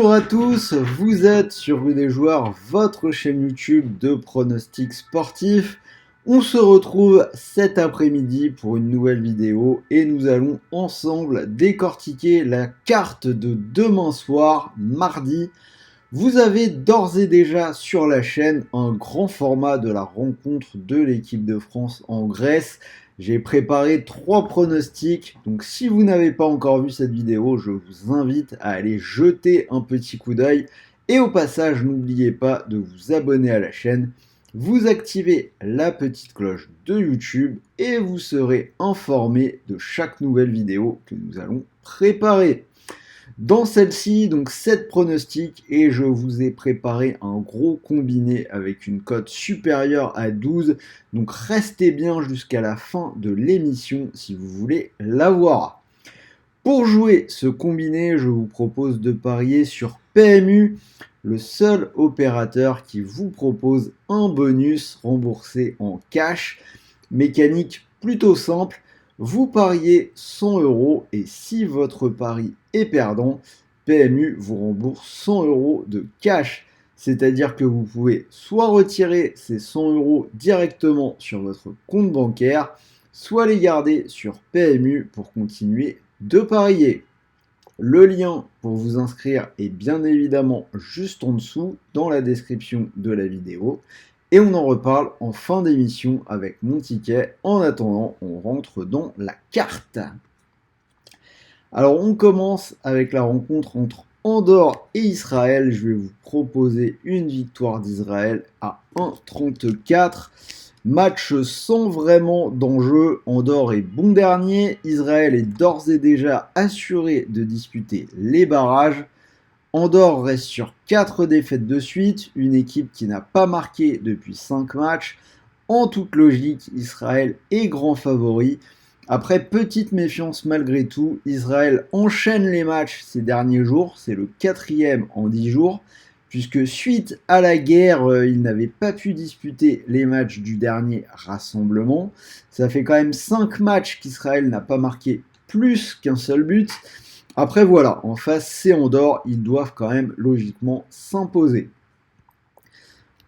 Bonjour à tous, vous êtes sur Rue des Joueurs, votre chaîne YouTube de pronostics sportifs. On se retrouve cet après-midi pour une nouvelle vidéo et nous allons ensemble décortiquer la carte de demain soir, mardi. Vous avez d'ores et déjà sur la chaîne un grand format de la rencontre de l'équipe de France en Grèce. J'ai préparé 3 pronostics, donc si vous n'avez pas encore vu cette vidéo, je vous invite à aller jeter un petit coup d'œil. Et au passage, n'oubliez pas de vous abonner à la chaîne, vous activez la petite cloche de YouTube et vous serez informé de chaque nouvelle vidéo que nous allons préparer. Dans celle-ci, donc 7 pronostics et je vous ai préparé un gros combiné avec une cote supérieure à 12. Donc restez bien jusqu'à la fin de l'émission si vous voulez l'avoir. Pour jouer ce combiné, je vous propose de parier sur PMU, le seul opérateur qui vous propose un bonus remboursé en cash. Mécanique plutôt simple. Vous pariez 100 € et si votre pari est perdant, PMU vous rembourse 100 € de cash. C'est-à-dire que vous pouvez soit retirer ces 100 € directement sur votre compte bancaire, soit les garder sur PMU pour continuer de parier. Le lien pour vous inscrire est bien évidemment juste en dessous dans la description de la vidéo. Et on en reparle en fin d'émission avec mon ticket. En attendant, on rentre dans la carte. Alors on commence avec la rencontre entre Andorre et Israël. Je vais vous proposer une victoire d'Israël à 1,34. Match sans vraiment d'enjeu. Andorre est bon dernier. Israël est d'ores et déjà assuré de disputer les barrages. Andorre reste sur 4 défaites de suite, une équipe qui n'a pas marqué depuis 5 matchs. En toute logique, Israël est grand favori. Après, petite méfiance malgré tout, Israël enchaîne les matchs ces derniers jours, c'est le 4e en 10 jours, puisque suite à la guerre, ils n'avaient pas pu disputer les matchs du dernier rassemblement. Ça fait quand même 5 matchs qu'Israël n'a pas marqué plus qu'un seul but. Après voilà, en face c'est Andorre, ils doivent quand même logiquement s'imposer.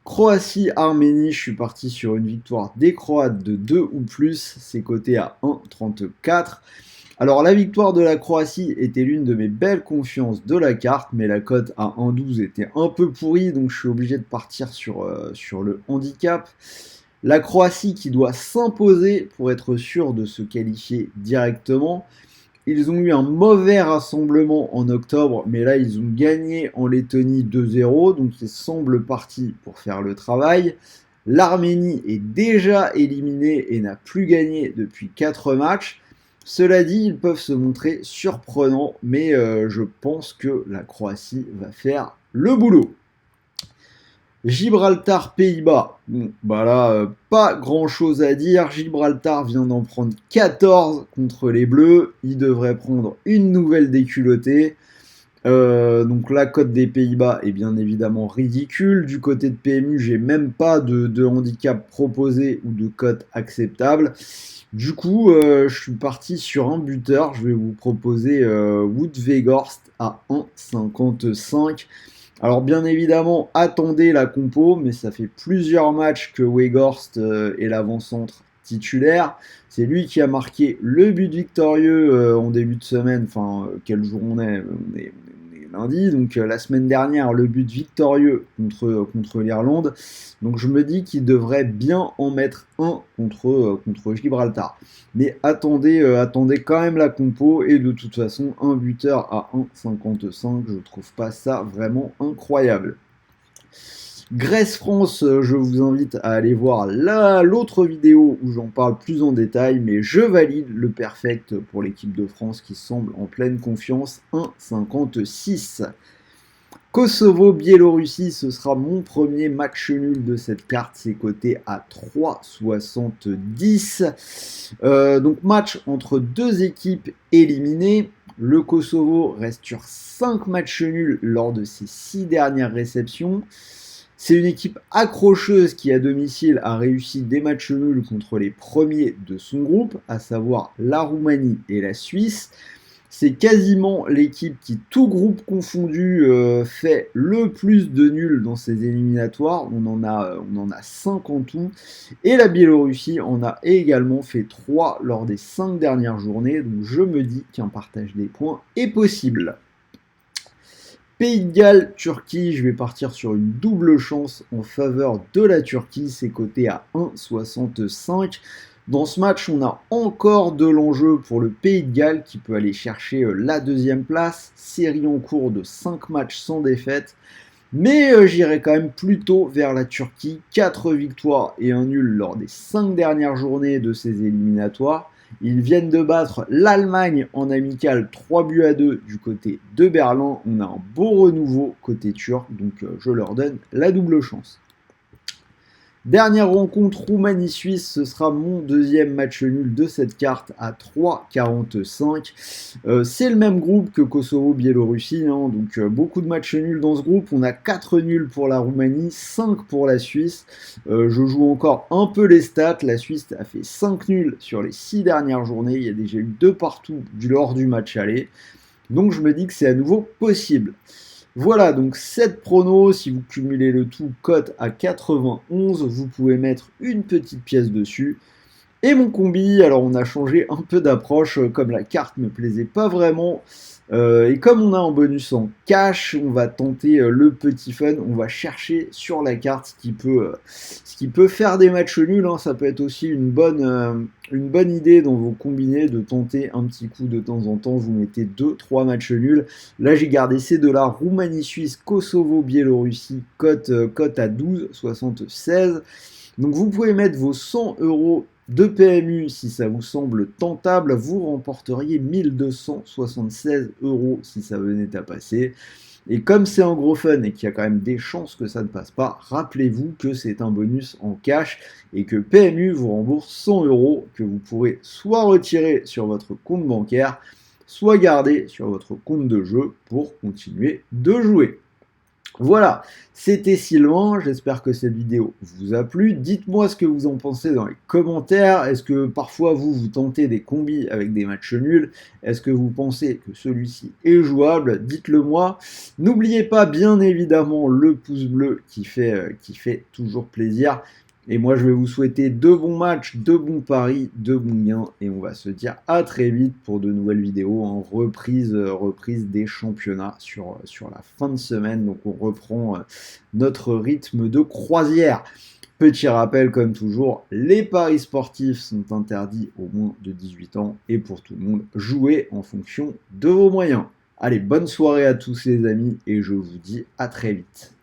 Croatie-Arménie, je suis parti sur une victoire des Croates de 2 ou plus, c'est coté à 1,34. Alors la victoire de la Croatie était l'une de mes belles confiances de la carte, mais la cote à 1,12 était un peu pourrie, donc je suis obligé de partir sur le handicap. La Croatie qui doit s'imposer pour être sûr de se qualifier directement. Ils ont eu un mauvais rassemblement en octobre, mais là ils ont gagné en Lettonie 2-0, donc ils semblent partis pour faire le travail. L'Arménie est déjà éliminée et n'a plus gagné depuis 4 matchs. Cela dit, ils peuvent se montrer surprenants, mais je pense que la Croatie va faire le boulot. Gibraltar-Pays-Bas, bon, bah là, pas grand chose à dire. Gibraltar vient d'en prendre 14 contre les Bleus. Il devrait prendre une nouvelle déculottée. Donc la cote des Pays-Bas est bien évidemment ridicule. Du côté de PMU, j'ai même pas de handicap proposé ou de cote acceptable. Du coup, je suis parti sur un buteur. Je vais vous proposer Wout Weghorst à 1,55. Alors bien évidemment, attendez la compo, mais ça fait plusieurs matchs que Weghorst est l'avant-centre titulaire. C'est lui qui a marqué le but victorieux en début de semaine. Enfin, quel jour on est lundi. Donc la semaine dernière, le but victorieux contre l'Irlande. Donc je me dis qu'il devrait bien en mettre un contre Gibraltar. Mais attendez quand même la compo. Et de toute façon, un buteur à 1,55, je trouve pas ça vraiment incroyable. Grèce-France, je vous invite à aller voir l'autre vidéo où j'en parle plus en détail, mais je valide le perfect pour l'équipe de France qui semble en pleine confiance, 1,56. Kosovo-Biélorussie, ce sera mon premier match nul de cette carte, c'est coté à 3,70. Donc match entre deux équipes éliminées. Le Kosovo reste sur 5 matchs nuls lors de ses 6 dernières réceptions. C'est une équipe accrocheuse qui, à domicile, a réussi des matchs nuls contre les premiers de son groupe, à savoir la Roumanie et la Suisse. C'est quasiment l'équipe qui, tout groupe confondu, fait le plus de nuls dans ces éliminatoires. On en a 5 en tout. Et la Biélorussie en a également fait 3 lors des 5 dernières journées. Donc je me dis qu'un partage des points est possible. Pays de Galles, Turquie, je vais partir sur une double chance en faveur de la Turquie. C'est coté à 1,65. Dans ce match, on a encore de l'enjeu pour le Pays de Galles qui peut aller chercher la deuxième place. Série en cours de 5 matchs sans défaite. Mais j'irai quand même plutôt vers la Turquie. 4 victoires et un nul lors des 5 dernières journées de ces éliminatoires. Ils viennent de battre l'Allemagne en amical 3-2 du côté de Berlin. On a un beau renouveau côté turc, donc je leur donne la double chance. Dernière rencontre Roumanie-Suisse, ce sera mon deuxième match nul de cette carte à 3,45. C'est le même groupe que Kosovo-Biélorussie, hein, donc beaucoup de matchs nuls dans ce groupe. On a 4 nuls pour la Roumanie, 5 pour la Suisse. Je joue encore un peu les stats. La Suisse a fait 5 nuls sur les 6 dernières journées. Il y a déjà eu 2 partout lors du match aller. Donc je me dis que c'est à nouveau possible. Voilà, donc 7 pronos, si vous cumulez le tout, cote à 91, vous pouvez mettre une petite pièce dessus. Et mon combi, alors on a changé un peu d'approche, comme la carte ne me plaisait pas vraiment, et comme on a un bonus en cash, on va tenter le petit fun, on va chercher sur la carte ce qui peut faire des matchs nuls, hein. Ça peut être aussi une bonne idée dans vos combinés de tenter un petit coup de temps en temps, vous mettez 2-3 matchs nuls. Là j'ai gardé ces deux-là, Roumanie-Suisse, Kosovo-Biélorussie, cote à 12,76. Donc vous pouvez mettre vos 100 € de PMU si ça vous semble tentable, vous remporteriez 1276 € si ça venait à passer. Et comme c'est un gros fun et qu'il y a quand même des chances que ça ne passe pas, rappelez-vous que c'est un bonus en cash et que PMU vous rembourse 100 € que vous pourrez soit retirer sur votre compte bancaire, soit garder sur votre compte de jeu pour continuer de jouer. Voilà, c'était Sylvain, j'espère que cette vidéo vous a plu. Dites-moi ce que vous en pensez dans les commentaires. Est-ce que parfois vous tentez des combis avec des matchs nuls? Est-ce que vous pensez que celui-ci est jouable? Dites-le moi. N'oubliez pas bien évidemment le pouce bleu qui fait toujours plaisir. Et moi, je vais vous souhaiter de bons matchs, de bons paris, de bons gains. Et on va se dire à très vite pour de nouvelles vidéos en reprise des championnats sur la fin de semaine. Donc, on reprend notre rythme de croisière. Petit rappel, comme toujours, les paris sportifs sont interdits aux moins de 18 ans. Et pour tout le monde, jouez en fonction de vos moyens. Allez, bonne soirée à tous les amis et je vous dis à très vite.